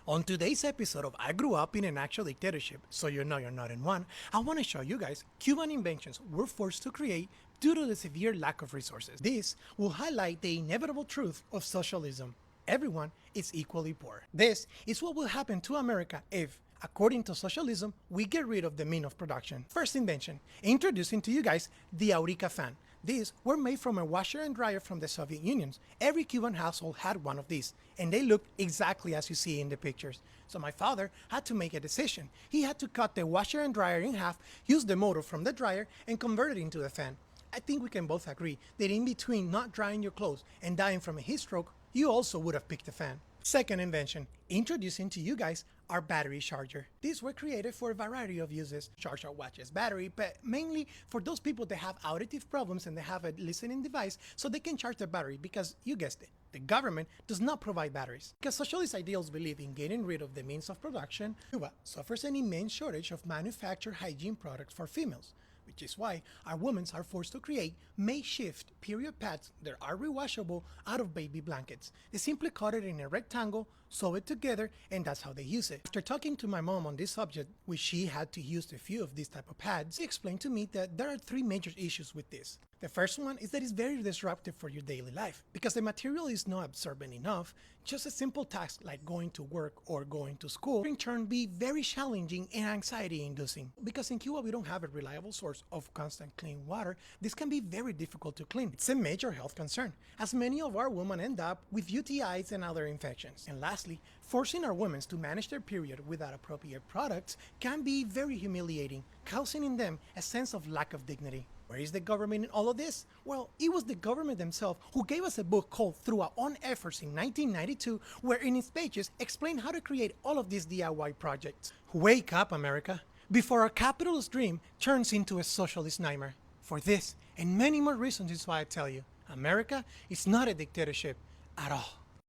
On today's episode of I Grew Up in an Actual Dictatorship, so you know you're not in one, I want to show you guys Cuban inventions we're forced to create due to the severe lack of resources. This will highlight the inevitable truth of socialism. Everyone is equally poor. This is what will happen to America if, according to socialism, we get rid of the means of production. First invention, introducing to you guys the Aurica fan. These were made from a washer and dryer from the Soviet Union. Every Cuban household had one of these, and they looked exactly as you see in the pictures. So my father had to make a decision. He had to cut the washer and dryer in half, use the motor from the dryer, and convert it into a fan. I think we can both agree that in between not drying your clothes and dying from a heat stroke, you also would have picked a fan. Second invention, introducing to you guys our battery charger. These were created for a variety of uses. Charge our watch's battery, but mainly for those people that have auditive problems and they have a listening device so they can charge their battery because, you guessed it, the government does not provide batteries. Because socialist ideals believe in getting rid of the means of production, Cuba suffers an immense shortage of manufactured hygiene products for females, which is why our women are forced to create makeshift period pads that are rewashable out of baby blankets. They simply cut it in a rectangle, sew it together, and that's how they use it. After talking to my mom on this subject, which she had to use a few of these type of pads, she explained to me that there are three major issues with this. The first one is that it's very disruptive for your daily life because the material is not absorbent enough. Just a simple task like going to work or going to school in turn be very challenging and anxiety inducing. Because in Cuba we don't have a reliable source of constant clean water, this can be very difficult to clean. It's a major health concern, as many of our women end up with UTIs and other infections. And lastly, forcing our women to manage their period without appropriate products can be very humiliating, causing in them a sense of lack of dignity. Where is the government in all of this? Well, it was the government themselves who gave us a book called Through Our Own Efforts in 1992, where in its pages explain how to create all of these DIY projects. Wake up, America, before our capitalist dream turns into a socialist nightmare. For this and many more reasons is why I tell you, America is not a dictatorship at all.